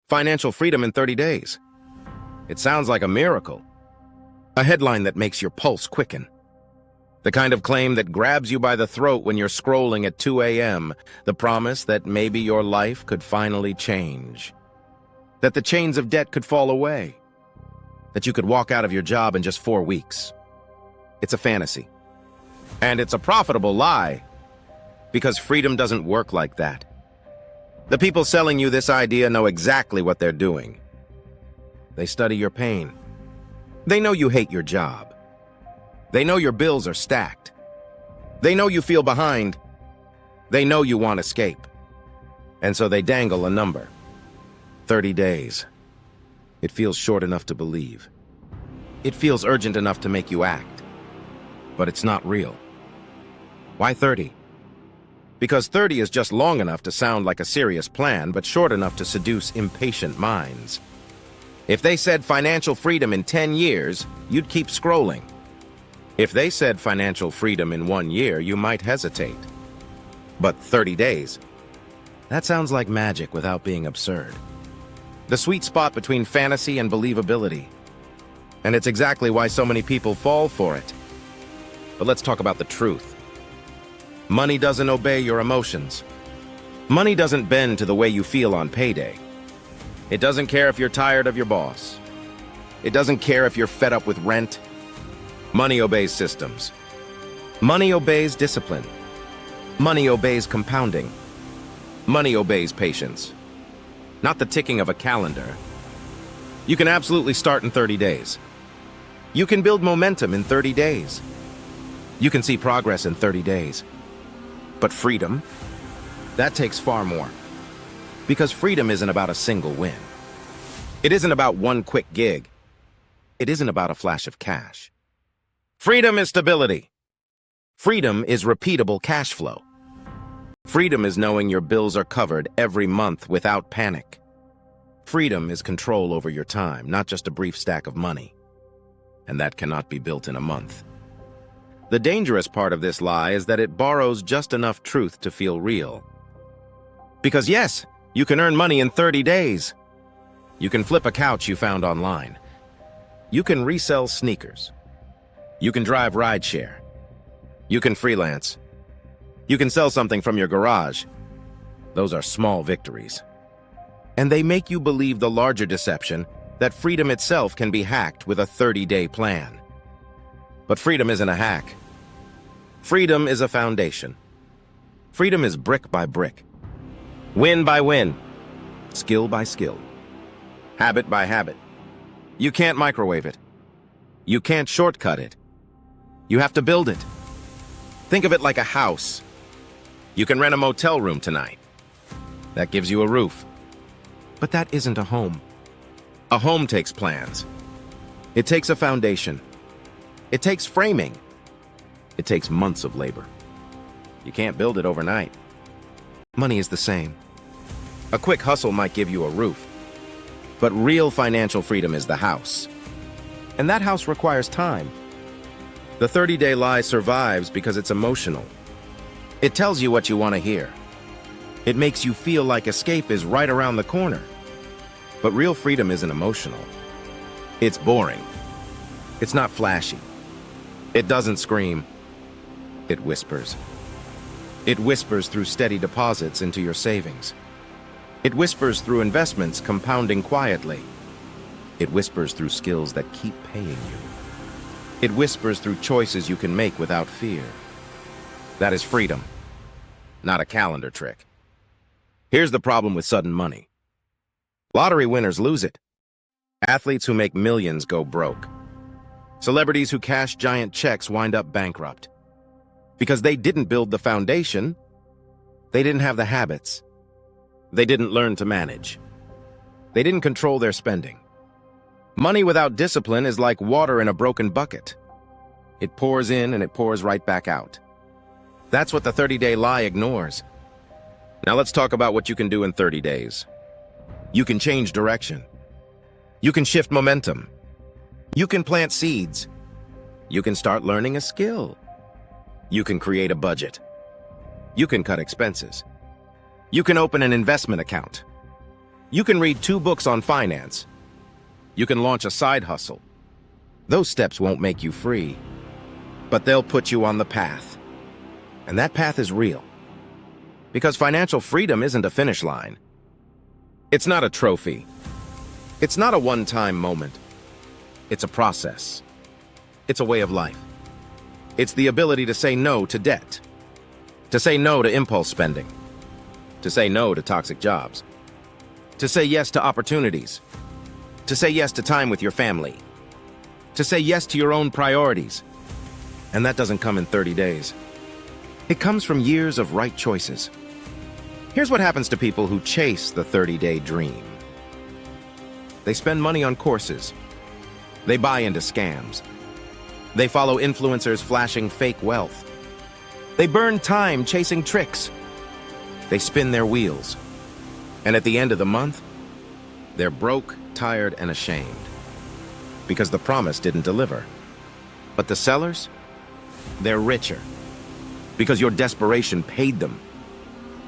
Financial freedom in 30 days. It sounds like a miracle. A headline that makes your pulse quicken. The kind of claim that grabs you by the throat when you're scrolling at 2 a.m. The promise that maybe your life could finally change. That the chains of debt could fall away. That you could walk out of your job in just 4 weeks. It's a fantasy. And it's a profitable lie. Because freedom doesn't work like that. The people selling you this idea know exactly what they're doing. They study your pain. They know you hate your job. They know your bills are stacked. They know you feel behind. They know you want escape. And so they dangle a number. 30 days. It feels short enough to believe. It feels urgent enough to make you act. But it's not real. Why 30? Because 30 is just long enough to sound like a serious plan, but short enough to seduce impatient minds. If they said financial freedom in 10 years, you'd keep scrolling. If they said financial freedom in 1 year, you might hesitate. But 30 days? That sounds like magic without being absurd. The sweet spot between fantasy and believability. And it's exactly why so many people fall for it. But let's talk about the truth. Money doesn't obey your emotions. Money doesn't bend to the way you feel on payday. It doesn't care if you're tired of your boss. It doesn't care if you're fed up with rent. Money obeys systems. Money obeys discipline. Money obeys compounding. Money obeys patience. Not the ticking of a calendar. You can absolutely start in 30 days. You can build momentum in 30 days. You can see progress in 30 days. But freedom, that takes far more. Because freedom isn't about a single win. It isn't about one quick gig. It isn't about a flash of cash. Freedom is stability. Freedom is repeatable cash flow. Freedom is knowing your bills are covered every month without panic. Freedom is control over your time, not just a brief stack of money. And that cannot be built in a month. The dangerous part of this lie is that it borrows just enough truth to feel real. Because yes, you can earn money in 30 days. You can flip a couch you found online. You can resell sneakers. You can drive rideshare. You can freelance. You can sell something from your garage. Those are small victories. And they make you believe the larger deception that freedom itself can be hacked with a 30-day plan. But freedom isn't a hack. Freedom is a foundation. Freedom is brick by brick. Win by win. Skill by skill. Habit by habit. You can't microwave it. You can't shortcut it. You have to build it. Think of it like a house. You can rent a motel room tonight. That gives you a roof. But that isn't a home. A home takes plans. It takes a foundation. It takes framing. It takes months of labor. You can't build it overnight. Money is the same. A quick hustle might give you a roof. But real financial freedom is the house. And that house requires time. The 30-day lie survives because it's emotional. It tells you what you want to hear. It makes you feel like escape is right around the corner. But real freedom isn't emotional. It's boring. It's not flashy. It doesn't scream. It whispers. It whispers through steady deposits into your savings. It whispers through investments compounding quietly. It whispers through skills that keep paying you. It whispers through choices you can make without fear. That is freedom, not a calendar trick. Here's the problem with sudden money. Lottery winners lose it. Athletes who make millions go broke. Celebrities who cash giant checks wind up bankrupt. Because they didn't build the foundation, they didn't have the habits. They didn't learn to manage. They didn't control their spending. Money without discipline is like water in a broken bucket. It pours in and it pours right back out. That's what the 30-day lie ignores. Now let's talk about what you can do in 30 days. You can change direction. You can shift momentum. You can plant seeds. You can start learning a skill. You can create a budget. You can cut expenses. You can open an investment account. You can read 2 books on finance. You can launch a side hustle. Those steps won't make you free, but they'll put you on the path. And that path is real. Because financial freedom isn't a finish line. It's not a trophy. It's not a one-time moment. It's a process. It's a way of life. It's the ability to say no to debt, to say no to impulse spending, to say no to toxic jobs, to say yes to opportunities, to say yes to time with your family, to say yes to your own priorities. And that doesn't come in 30 days. It comes from years of right choices. Here's what happens to people who chase the 30-day dream. They spend money on courses. They buy into scams. They follow influencers flashing fake wealth. They burn time chasing tricks. They spin their wheels. And at the end of the month, they're broke, tired, and ashamed. Because the promise didn't deliver. But the sellers? They're richer. Because your desperation paid them.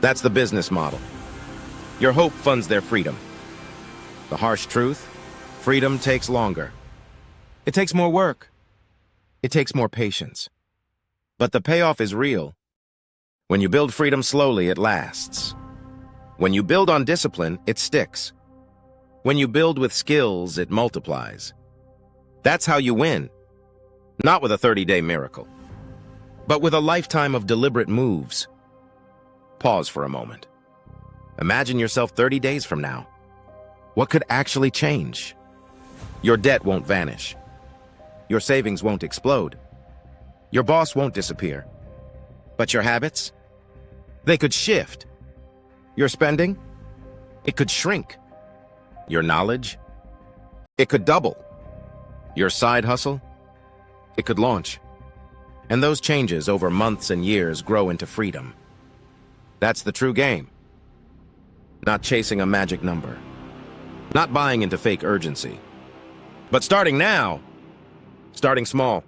That's the business model. Your hope funds their freedom. The harsh truth? Freedom takes longer. It takes more work. It takes more patience. But the payoff is real. When you build freedom slowly, it lasts. When you build on discipline, it sticks. When you build with skills, it multiplies. That's how you win. Not with a 30-day miracle, but with a lifetime of deliberate moves. Pause for a moment. Imagine yourself 30 days from now. What could actually change? Your debt won't vanish. Your savings won't explode. Your boss won't disappear. But your habits? They could shift. Your spending? It could shrink. Your knowledge? It could double. Your side hustle? It could launch. And those changes over months and years grow into freedom. That's the true game. Not chasing a magic number. Not buying into fake urgency. But starting now. Starting small.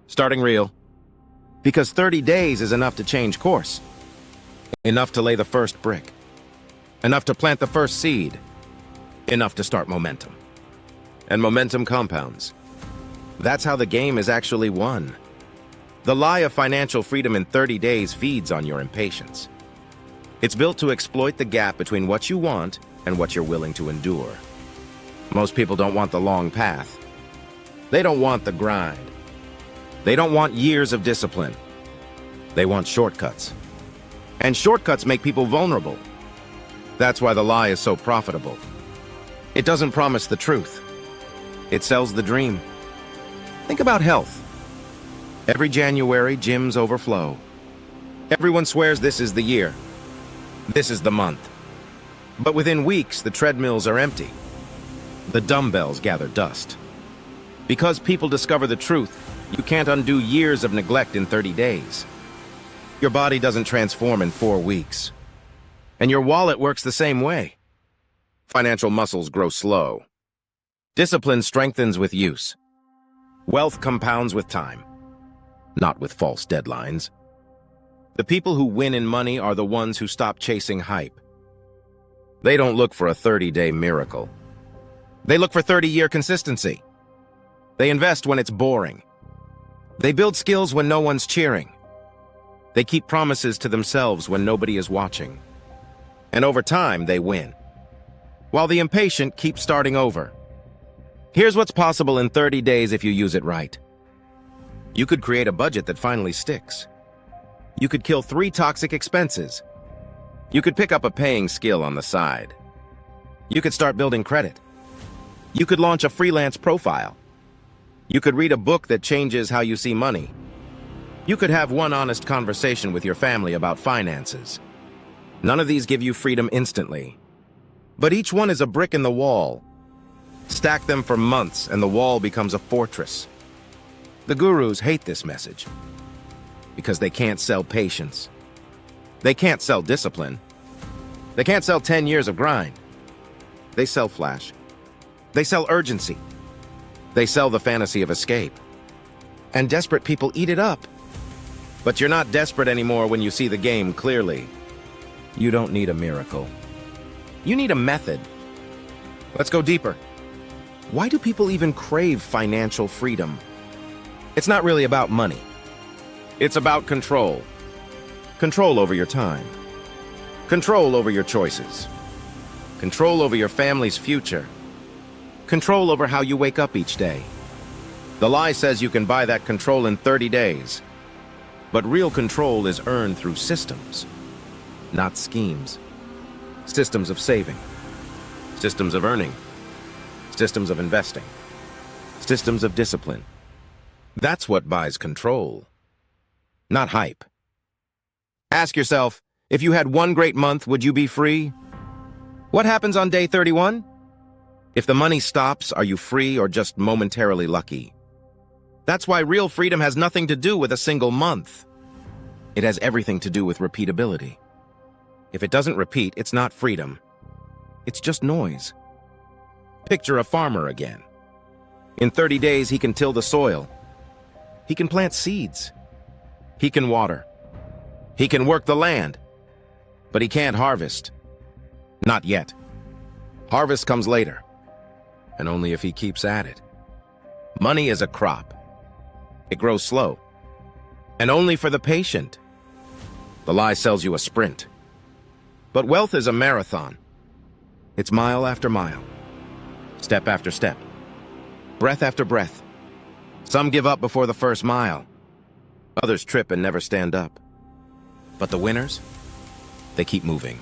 Starting real. Because 30 days is enough to change course. Enough to lay the first brick. Enough to plant the first seed. Enough to start momentum. And momentum compounds. That's how the game is actually won. The lie of financial freedom in 30 days feeds on your impatience. It's built to exploit the gap between what you want and what you're willing to endure. Most people don't want the long path. They don't want the grind. They don't want years of discipline. They want shortcuts. And shortcuts make people vulnerable. That's why the lie is so profitable. It doesn't promise the truth. It sells the dream. Think about health. Every January, gyms overflow. Everyone swears this is the year. This is the month. But within weeks, the treadmills are empty. The dumbbells gather dust. Because people discover the truth, you can't undo years of neglect in 30 days. Your body doesn't transform in 4 weeks. And your wallet works the same way. Financial muscles grow slow. Discipline strengthens with use. Wealth compounds with time, not with false deadlines. The people who win in money are the ones who stop chasing hype. They don't look for a 30-day miracle. They look for 30-year consistency. They invest when it's boring. They build skills when no one's cheering. They keep promises to themselves when nobody is watching. And over time, they win. While the impatient keep starting over. Here's what's possible in 30 days if you use it right. You could create a budget that finally sticks. You could kill 3 toxic expenses. You could pick up a paying skill on the side. You could start building credit. You could launch a freelance profile. You could read a book that changes how you see money. You could have one honest conversation with your family about finances. None of these give you freedom instantly. But each one is a brick in the wall. Stack them for months and the wall becomes a fortress. The gurus hate this message because they can't sell patience. They can't sell discipline. They can't sell 10 years of grind. They sell flash. They sell urgency. They sell the fantasy of escape. And desperate people eat it up. But you're not desperate anymore when you see the game clearly. You don't need a miracle. You need a method. Let's go deeper. Why do people even crave financial freedom? It's not really about money. It's about control. Control over your time. Control over your choices. Control over your family's future. Control over how you wake up each day. The lie says you can buy that control in 30 days. But real control is earned through systems, not schemes. Systems of saving. Systems of earning. Systems of investing. Systems of discipline. That's what buys control, not hype. Ask yourself, if you had one great month, would you be free? What happens on day 31? If the money stops, are you free or just momentarily lucky? That's why real freedom has nothing to do with a single month. It has everything to do with repeatability. If it doesn't repeat, it's not freedom. It's just noise. Picture a farmer again. In 30 days, he can till the soil. He can plant seeds. He can water. He can work the land. But he can't harvest. Not yet. Harvest comes later, and only if he keeps at it. Money is a crop. It grows slow, and only for the patient. The lie sells you a sprint. But wealth is a marathon. It's mile after mile, step after step, breath after breath. Some give up before the first mile. Others trip and never stand up. But the winners, they keep moving.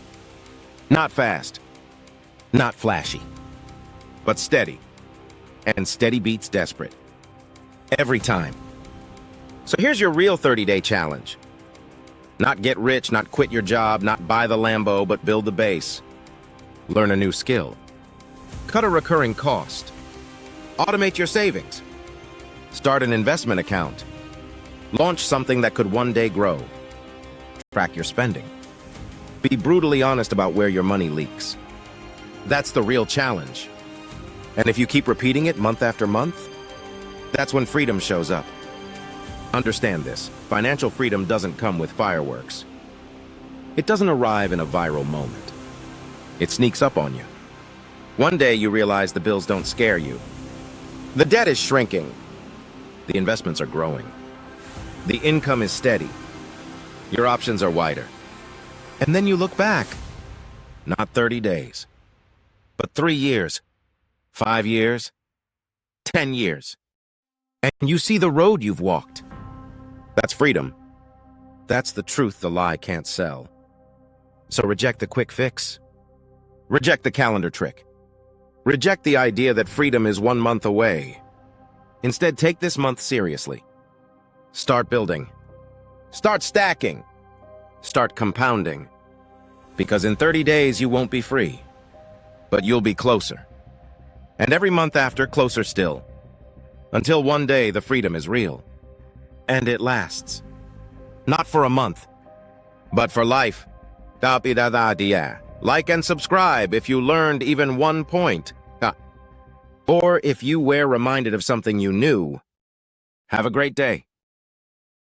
Not fast, not flashy, but steady. And steady beats desperate. Every time. So here's your real 30-day challenge. Not get rich, not quit your job, not buy the Lambo, but build the base. Learn a new skill. Cut a recurring cost. Automate your savings. Start an investment account. Launch something that could one day grow. Track your spending. Be brutally honest about where your money leaks. That's the real challenge. And if you keep repeating it month after month, that's when freedom shows up. Understand this, financial freedom doesn't come with fireworks. It doesn't arrive in a viral moment. It sneaks up on you. One day you realize the bills don't scare you. The debt is shrinking. The investments are growing. The income is steady. Your options are wider. And then you look back. Not 30 days, but 3 years, 5 years, 10 years. And you see the road you've walked. That's freedom. That's the truth the lie can't sell. So reject the quick fix. Reject the calendar trick. Reject the idea that freedom is 1 month away. Instead, take this month seriously. Start building. Start stacking. Start compounding. Because in 30 days, you won't be free. But you'll be closer. And every month after, closer still. Until one day, the freedom is real. And it lasts. Not for a month, but for life. Like and subscribe if you learned even 1 point. Or if you were reminded of something you knew. Have a great day.